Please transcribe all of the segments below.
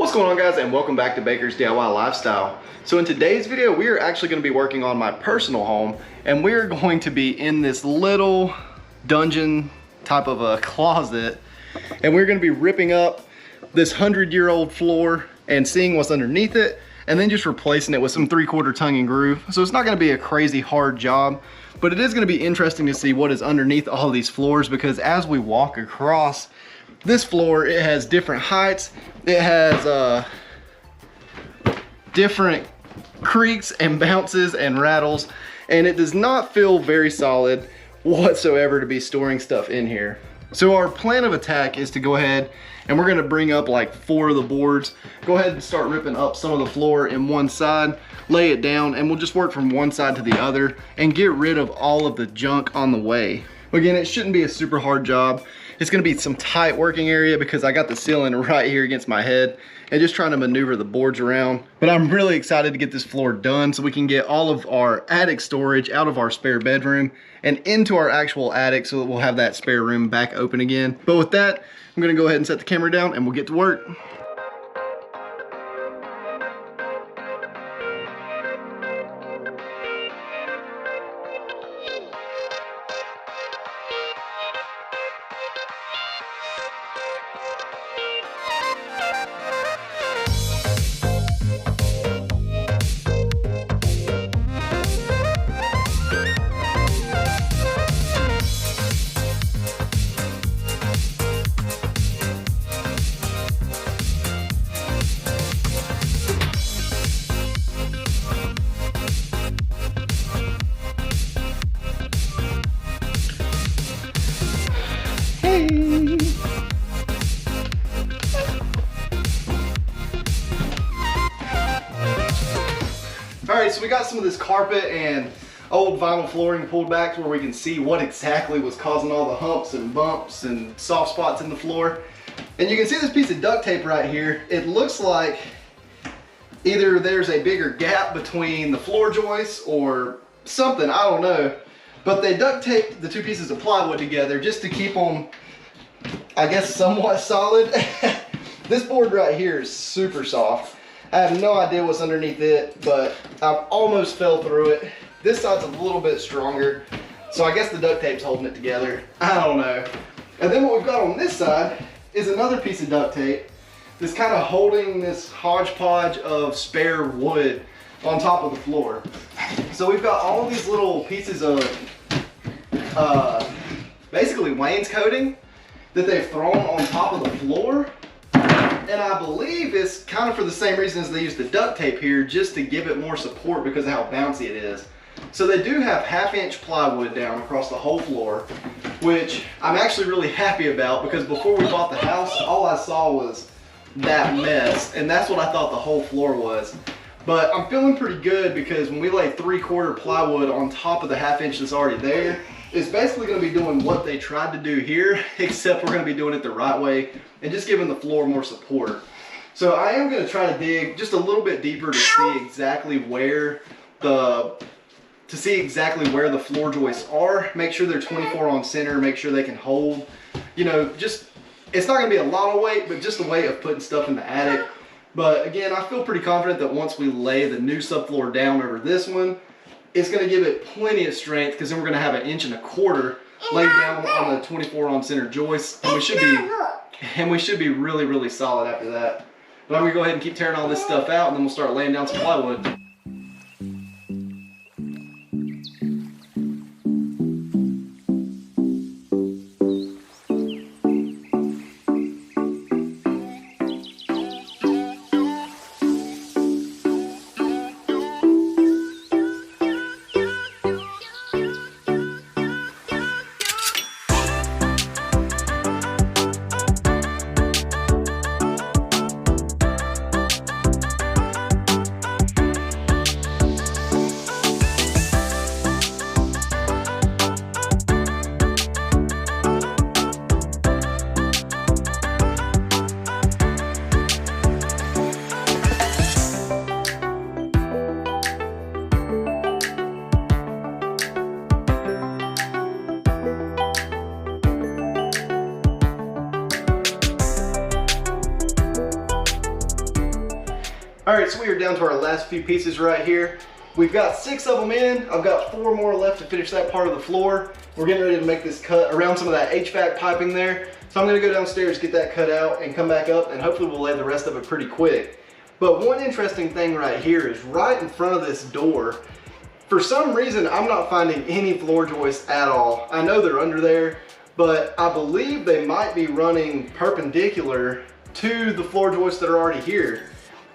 What's going on, guys, and welcome back to Baker's DIY Lifestyle. So in today's video, we are actually going to be working on my personal home, and we're going to be in this little dungeon type of a closet, and we're going to be ripping up this 100-year-old floor and seeing what's underneath it, and then just replacing it with some 3/4 tongue and groove. So it's not going to be a crazy hard job, but it is going to be interesting to see what is underneath all of these floors, because as we walk across this floor, it has different heights, it has different creaks and bounces and rattles, and it does not feel very solid whatsoever to be storing stuff in here. So our plan of attack is to go ahead and we're gonna bring up like 4 of the boards, go ahead and start ripping up some of the floor in one side, lay it down, and we'll just work from one side to the other and get rid of all of the junk on the way. Again, it shouldn't be a super hard job. It's gonna be some tight working area because I got the ceiling right here against my head and just trying to maneuver the boards around. But I'm really excited to get this floor done so we can get all of our attic storage out of our spare bedroom and into our actual attic so that we'll have that spare room back open again. But with that, I'm gonna go ahead and set the camera down and we'll get to work. Alright, so we got some of this carpet and old vinyl flooring pulled back to where we can see what exactly was causing all the humps and bumps and soft spots in the floor. And you can see this piece of duct tape right here. It looks like either there's a bigger gap between the floor joists or something, I don't know. But they duct taped the 2 pieces of plywood together just to keep them, I guess, somewhat solid. This board right here is super soft. I have no idea what's underneath it, but I've almost fell through it. This side's a little bit stronger, so I guess the duct tape's holding it together. I don't know. And then what we've got on this side is another piece of duct tape that's kind of holding this hodgepodge of spare wood on top of the floor. So we've got all of these little pieces of basically wainscoting that they've thrown on top of the floor. And I believe it's kind of for the same reason as they use the duct tape here, just to give it more support because of how bouncy it is. So they do have 1/2-inch plywood down across the whole floor, which I'm actually really happy about, because before we bought the house, all I saw was that mess, and that's what I thought the whole floor was. But I'm feeling pretty good because when we lay 3/4 plywood on top of the 1/2-inch that's already there, it's basically going to be doing what they tried to do here, except we're going to be doing it the right way and just giving the floor more support. So I am going to try to dig just a little bit deeper to see exactly where the floor joists are. Make sure they're 24 on center, make sure they can hold, you know, just, it's not going to be a lot of weight, but just a way of putting stuff in the attic. But again, I feel pretty confident that once we lay the new subfloor down over this one, it's going to give it plenty of strength, because then we're going to have 1.25 inches laid down on the 24 on center joist, and we should be really, really solid after that. But I'm going to go ahead and keep tearing all this stuff out, and then we'll start laying down some plywood. All right, so we are down to our last few pieces right here. We've got 6 of them in. I've got 4 more left to finish that part of the floor. We're getting ready to make this cut around some of that HVAC piping there. So I'm gonna go downstairs, get that cut out and come back up, and hopefully we'll lay the rest of it pretty quick. But one interesting thing right here is right in front of this door, for some reason, I'm not finding any floor joists at all. I know they're under there, but I believe they might be running perpendicular to the floor joists that are already here.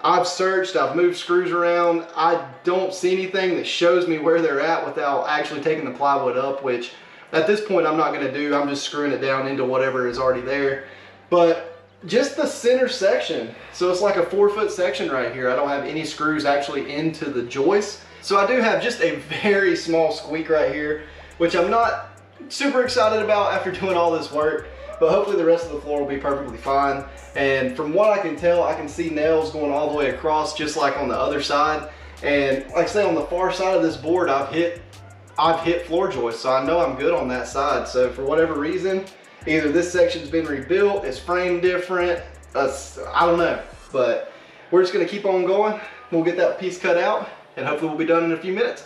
I've searched, I've moved screws around. I don't see anything that shows me where they're at without actually taking the plywood up, which at this point I'm not gonna do. I'm just screwing it down into whatever is already there. But just the center section. So it's like a 4-foot section right here. I don't have any screws actually into the joist. So I do have just a very small squeak right here, which I'm not super excited about after doing all this work. But hopefully the rest of the floor will be perfectly fine. And from what I can tell, I can see nails going all the way across, just like on the other side. And like I say, on the far side of this board, I've hit floor joists, so I know I'm good on that side. So for whatever reason, either this section's been rebuilt, it's framed different, I don't know. But we're just gonna keep on going. We'll get that piece cut out, and hopefully we'll be done in a few minutes.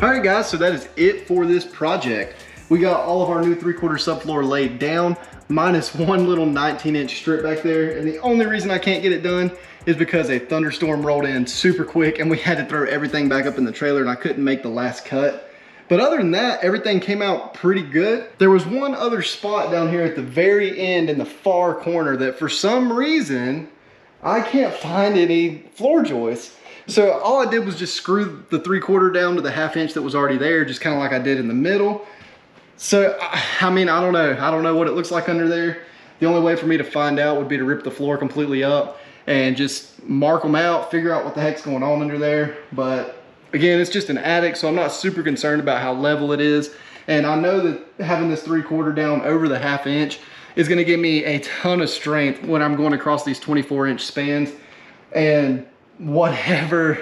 All right guys, so that is it for this project. We got all of our new 3/4 subfloor laid down, minus one little 19-inch strip back there. And the only reason I can't get it done is because a thunderstorm rolled in super quick and we had to throw everything back up in the trailer and I couldn't make the last cut. But other than that, everything came out pretty good. There was one other spot down here at the very end in the far corner that for some reason, I can't find any floor joists. So all I did was just screw the 3/4 down to the 1/2 inch that was already there, just kind of like I did in the middle. So, I mean, I don't know what it looks like under there. The only way for me to find out would be to rip the floor completely up and just mark them out, figure out what the heck's going on under there. But again, it's just an attic, so I'm not super concerned about how level it is. And I know that having this 3/4 down over the 1/2 inch is gonna give me a ton of strength when I'm going across these 24-inch spans. And whatever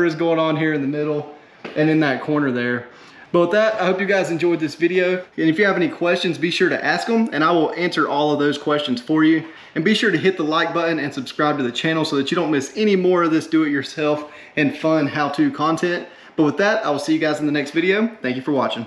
is going on here in the middle and in that corner there. But with that, I hope you guys enjoyed this video. And if you have any questions, be sure to ask them and I will answer all of those questions for you. And be sure to hit the like button and subscribe to the channel so that you don't miss any more of this do-it-yourself and fun how-to content. But with that, I will see you guys in the next video. Thank you for watching.